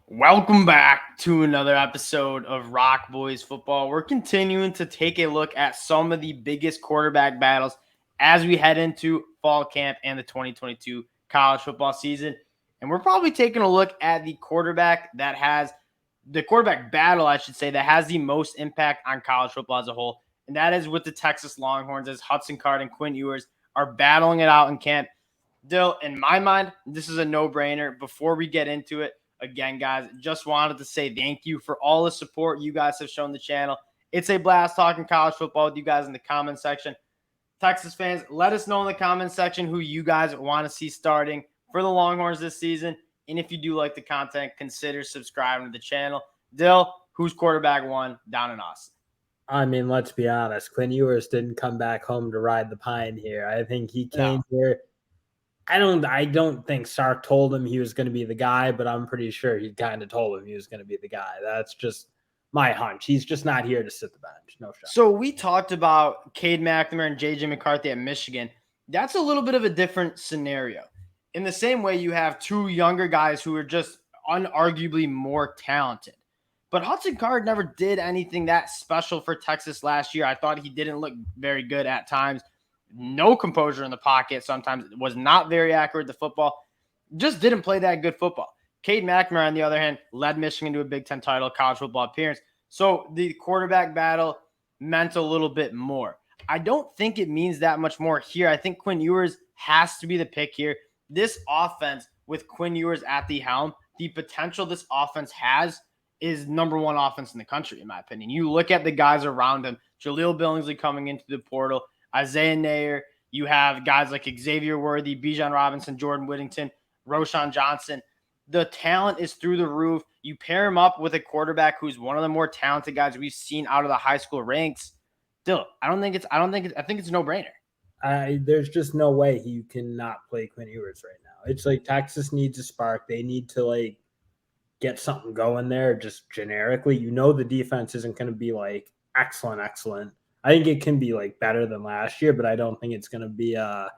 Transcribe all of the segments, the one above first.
Welcome back to another episode of ROC Boys Football. We're continuing to take a look at some of the biggest quarterback battles as we head into fall camp and the 2022 college football season. And we're probably taking a look at the quarterback battle, I should say, that has the most impact on college football as a whole. And that is with the Texas Longhorns, as Hudson Card and Quinn Ewers are battling it out in camp. Dill, in my mind, this is a no-brainer. Before we get into it, again, guys, just wanted to say thank you for all the support you guys have shown the channel. It's a blast talking college football with you guys in the comment section. Texas fans, let us know in the comment section who you guys want to see starting for the Longhorns this season. And if you do like the content, consider subscribing to the channel. Dill, who's quarterback one down in Austin? I mean, let's be honest. Quinn Ewers didn't come back home to ride the pine here. I think he came here. I don't think Sark told him he was going to be the guy, but I'm pretty sure he kind of told him he was going to be the guy. That's just my hunch. He's just not here to sit the bench. No shot. So we talked about Cade McNamara and J.J. McCarthy at Michigan. That's a little bit of a different scenario. In the same way, you have two younger guys who are just unarguably more talented. But Hudson Card never did anything that special for Texas last year. I thought he didn't look very good at times. No composure in the pocket. Sometimes it was not very accurate. The football just didn't play that good football. Cade McNamara, on the other hand, led Michigan to a Big Ten title, college football appearance. So the quarterback battle meant a little bit more. I don't think it means that much more here. I think Quinn Ewers has to be the pick here. This offense with Quinn Ewers at the helm, the potential this offense has is number one offense in the country, in my opinion. You look at the guys around him, Jaleel Billingsley coming into the portal, Isaiah Nair, you have guys like Xavier Worthy, Bijan Robinson, Jordan Whittington, Roshan Johnson. The talent is through the roof. You pair him up with a quarterback who's one of the more talented guys we've seen out of the high school ranks. Still, I think it's a no-brainer. There's just no way you cannot play Quinn Ewers right now. It's like Texas needs a spark. They need to get something going there just generically. The defense isn't going to be excellent. I think it can be better than last year, but I don't think it's going to be a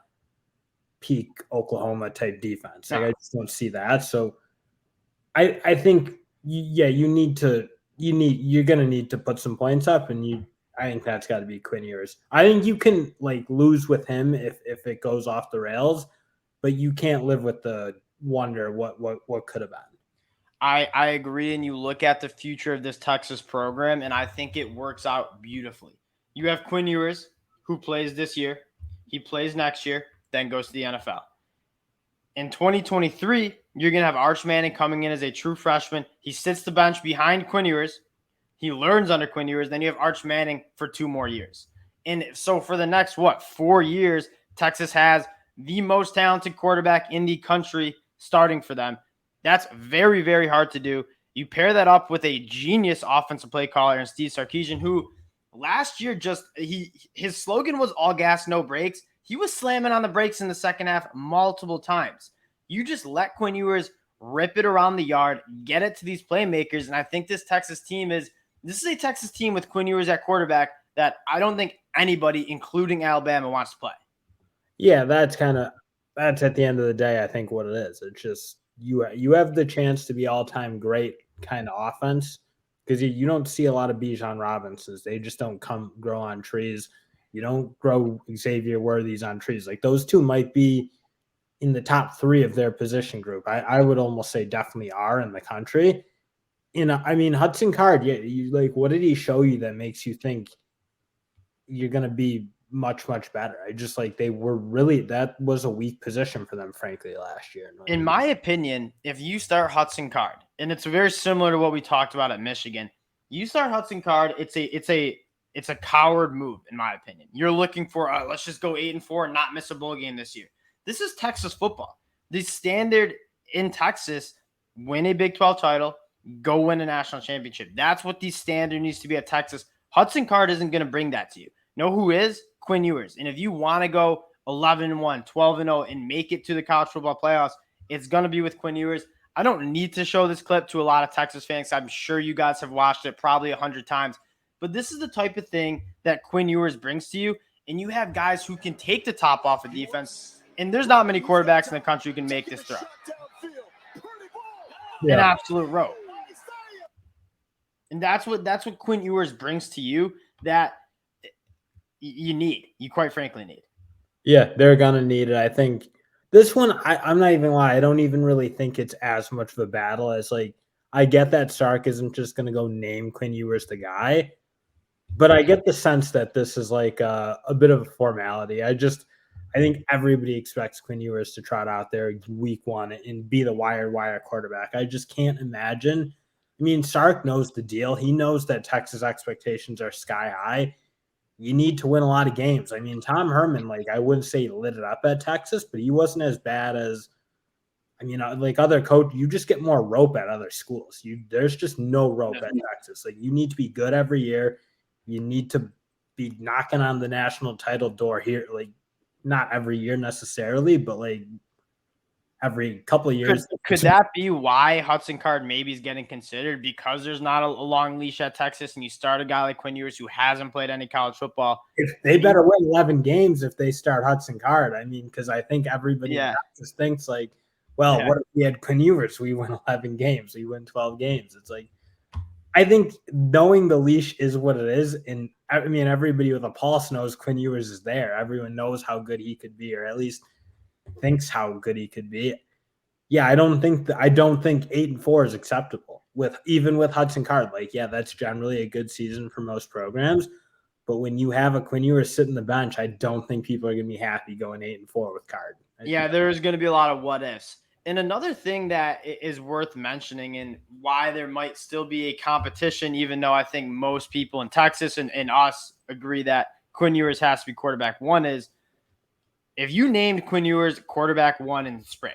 peak Oklahoma type defense. I just don't see that. So I think you're going to need to put some points up, and I think that's got to be Quinn Ewers. I think you can lose with him if it goes off the rails, but you can't live with the wonder what could have been. I agree, and you look at the future of this Texas program, and I think it works out beautifully. You have Quinn Ewers, who plays this year. He plays next year, then goes to the NFL. In 2023, you're going to have Arch Manning coming in as a true freshman. He sits the bench behind Quinn Ewers. He learns under Quinn Ewers. Then you have Arch Manning for 2 more years. And so for the next, 4 years, Texas has the most talented quarterback in the country starting for them. That's very, very hard to do. You pair that up with a genius offensive play caller in Steve Sarkeesian, who last year his slogan was all gas, no brakes. He was slamming on the brakes in the second half multiple times. You just let Quinn Ewers rip it around the yard, get it to these playmakers, and I think this is a Texas team with Quinn Ewers at quarterback that I don't think anybody, including Alabama, wants to play. Yeah, that's at the end of the day, I think what it is. It's just you have the chance to be all-time great kind of offense, because you don't see a lot of Bijan Robinsons. They just don't grow on trees. You don't grow Xavier Worthies on trees. Those two might be in the top 3 of their position group. I would almost say definitely are in the country. Hudson Card, what did he show you that makes you think you're going to be much, much better? That was a weak position for them, frankly, last year. In my opinion, if you start Hudson Card, and it's very similar to what we talked about at Michigan, you start Hudson Card, it's a coward move, in my opinion. You're looking for, let's just go 8-4 and not miss a bowl game this year. This is Texas football. The standard in Texas, win a Big 12 title, go win a national championship. That's what the standard needs to be at Texas. Hudson Card isn't going to bring that to you. Know who is? Quinn Ewers. And if you want to go 11-1, 12-0, and make it to the college football playoffs, it's going to be with Quinn Ewers. I don't need to show this clip to a lot of Texas fans. I'm sure you guys have watched it probably 100 times. But this is the type of thing that Quinn Ewers brings to you. And you have guys who can take the top off of defense. And there's not many quarterbacks in the country who can make this throw. an absolute rope. And that's what Quinn Ewers brings to you that you quite frankly need. Yeah, they're gonna need it. I think this one, I'm not even lying. I don't even really think it's as much of a battle as like I get that Sark isn't just gonna go name Quinn Ewers the guy, but I get the sense that this is like a bit of a formality. I think everybody expects Quinn Ewers to trot out there week one and be the wire quarterback. I just can't imagine. I mean, Sark knows the deal. He knows that Texas expectations are sky high. You need to win a lot of games. I mean, Tom Herman, like I wouldn't say he lit it up at Texas, but he wasn't as bad as, I mean, like other coach. You just get more rope at other schools. There's just no rope at Texas. Like you need to be good every year. You need to be knocking on the national title door here. Like not every year necessarily, but like every couple of years. Could that be why Hudson Card maybe is getting considered, because there's not a long leash at Texas and you start a guy like Quinn Ewers who hasn't played any college football? If they better win 11 games if they start Hudson Card. I mean, because I think everybody in Texas thinks like, well, what if we had Quinn Ewers? We win 11 games. We win 12 games. It's like, I think knowing the leash is what it is. And I mean, everybody with a pulse knows Quinn Ewers is there. Everyone knows how good he could be, or at least thinks how good he could be. Yeah, I don't think 8-4 is acceptable even with Hudson Card. Like, yeah, that's generally a good season for most programs. But when you have a Quinn Ewers sitting the bench, I don't think people are going to be happy going 8-4 with Card. There's going to be a lot of what ifs. And another thing that is worth mentioning and why there might still be a competition, even though I think most people in Texas and us agree that Quinn Ewers has to be quarterback one, is if you named Quinn Ewers quarterback one in the spring,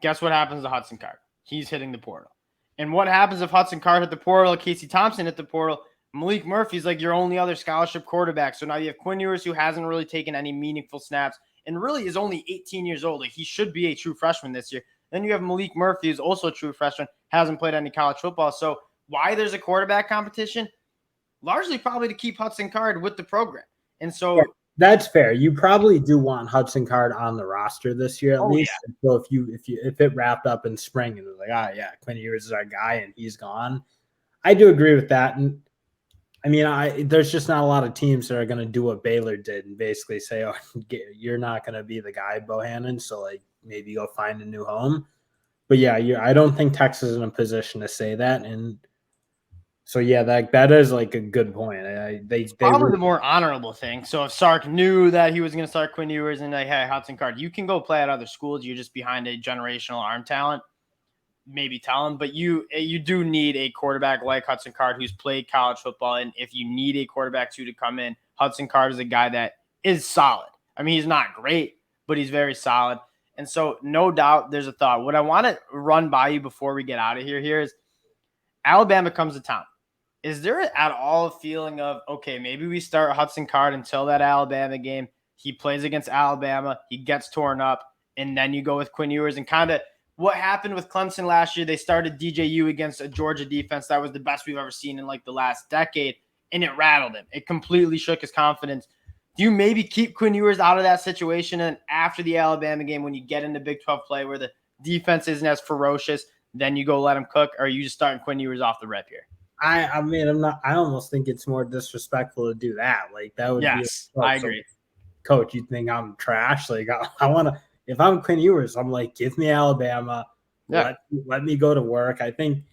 guess what happens to Hudson Card? He's hitting the portal. And what happens if Hudson Card hit the portal, Casey Thompson hit the portal, Malik Murphy's like your only other scholarship quarterback. So now you have Quinn Ewers, who hasn't really taken any meaningful snaps and really is only 18 years old. Like he should be a true freshman this year. Then you have Malik Murphy, who's also a true freshman, hasn't played any college football. So why there's a quarterback competition? Largely probably to keep Hudson Card with the program. And so that's fair. You probably do want Hudson Card on the roster this year at least. Yeah. So if it wrapped up in spring and it was like, Quinn Ewers is our guy and he's gone, I do agree with that. And I mean, there's just not a lot of teams that are going to do what Baylor did and basically say, oh, you're not going to be the guy, Bohannon. So like maybe go find a new home. But yeah, I don't think Texas is in a position to say that. And so yeah, that is like a good point. They probably the more honorable thing. So if Sark knew that he was going to start Quinn Ewers and like, hey, Hudson Card, you can go play at other schools. You're just behind a generational arm talent. Maybe tell him, but you do need a quarterback like Hudson Card who's played college football. And if you need a quarterback to come in, Hudson Card is a guy that is solid. I mean, he's not great, but he's very solid. And so no doubt there's a thought. What I want to run by you before we get out of here is Alabama comes to town. Is there at all a feeling of, okay, maybe we start Hudson Card until that Alabama game. He plays against Alabama. He gets torn up. And then you go with Quinn Ewers and kind of what happened with Clemson last year. They started DJU against a Georgia defense that was the best we've ever seen in like the last decade. And it rattled him. It completely shook his confidence. Do you maybe keep Quinn Ewers out of that situation? And after the Alabama game, when you get into Big 12 play where the defense isn't as ferocious, then you go let him cook? Or are you just starting Quinn Ewers off the rip here? I mean, I'm not. I almost think it's more disrespectful to do that. Like that would be. I agree. Coach, you think I'm trash? Like I want to. If I'm Quinn Ewers, I'm like, give me Alabama. Yeah. Let me go to work. I think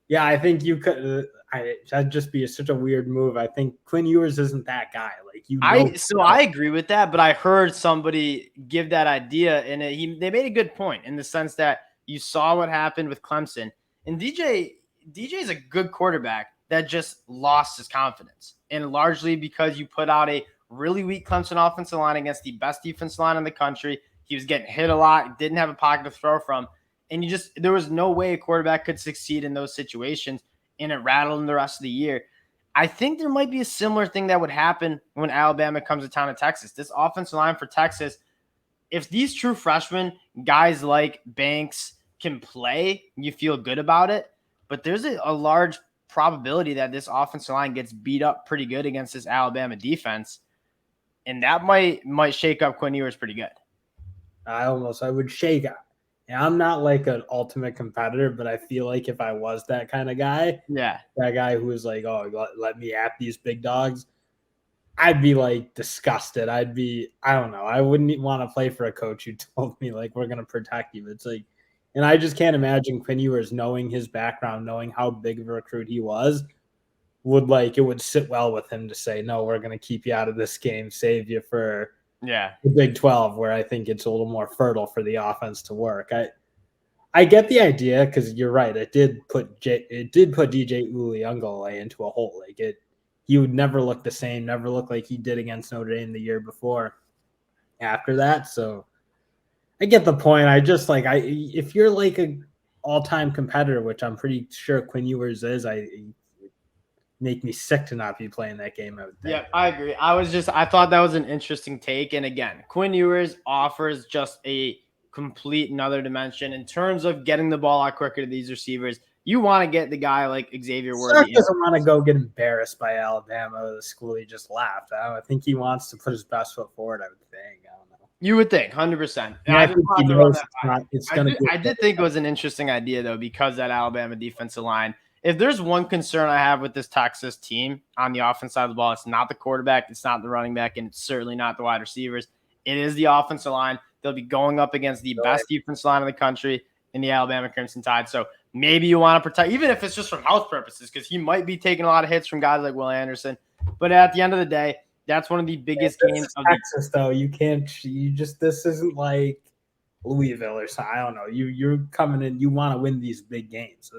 you could. That'd just be such a weird move. I think Quinn Ewers isn't that guy. Like I agree with that, but I heard somebody give that idea, and they made a good point in the sense that you saw what happened with Clemson, and DJ is a good quarterback that just lost his confidence, and largely because you put out a really weak Clemson offensive line against the best defensive line in the country. He was getting hit a lot, didn't have a pocket to throw from, and there was no way a quarterback could succeed in those situations, and it rattled him the rest of the year. I think there might be a similar thing that would happen when Alabama comes to town to Texas. This offensive line for Texas, if these true freshmen, guys like Banks, can play, you feel good about it. But there's a large probability that this offensive line gets beat up pretty good against this Alabama defense. And that might shake up Quinn Ewers pretty good. I would shake up. And I'm not like an ultimate competitor, but I feel like if I was that kind of guy, Yeah. that guy who was like, oh, let me at these big dogs, I'd be like disgusted. I don't know. I wouldn't want to play for a coach who told me like, we're going to protect you. It's like, and I just can't imagine Quinn Ewers, knowing his background, knowing how big of a recruit he was, it would sit well with him to say, no, we're going to keep you out of this game, save you for the Big 12, where I think it's a little more fertile for the offense to work. I get the idea, because you're right. It did put DJ Uliungalele into a hole. He would never look the same, never look like he did against Notre Dame the year before. After that, so I get the point. I just if you're like an all-time competitor, which I'm pretty sure Quinn Ewers is, make me sick to not be playing that game. I would think. Yeah, I agree. I thought that was an interesting take. And again, Quinn Ewers offers just a complete another dimension in terms of getting the ball out quicker to these receivers. You want to get the guy like Xavier Worthy. Sark doesn't want to go get embarrassed by Alabama, the school he just left. I think he wants to put his best foot forward, I would think. I don't know. You would think, 100%. And I think he knows I did think it was an interesting idea, though, because that Alabama defensive line. If there's one concern I have with this Texas team on the offense side of the ball, it's not the quarterback, it's not the running back, and it's certainly not the wide receivers. It is the offensive line. They'll be going up against the best defensive line in the country in the Alabama Crimson Tide. So maybe you want to protect, even if it's just from health purposes, because he might be taking a lot of hits from guys like Will Anderson. But at the end of the day, that's one of the biggest games of Texas, though. This isn't like Louisville or something. I don't know. You're coming in, you want to win these big games.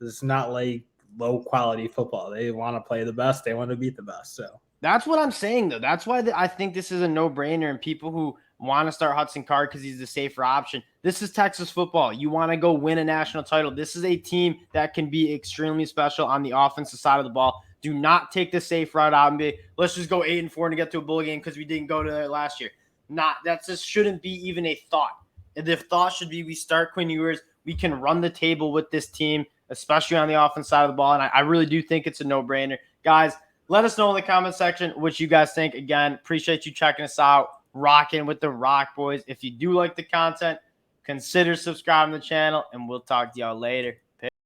It's not like low quality football. They want to play the best. They want to beat the best. So that's what I'm saying, though. That's why I think this is a no-brainer. And people who want to start Hudson Card because he's the safer option. This is Texas football. You want to go win a national title. This is a team that can be extremely special on the offensive side of the ball. Do not take the safe route out and be, let's just go 8-4 and get to a bowl game because we didn't go to it last year. That just shouldn't be even a thought. The thought should be we start Quinn Ewers. We can run the table with this team, especially on the offense side of the ball. And I really do think it's a no-brainer. Guys, let us know in the comment section what you guys think. Again, appreciate you checking us out, rocking with the ROC Boys. If you do like the content, consider subscribing to the channel, and we'll talk to y'all later.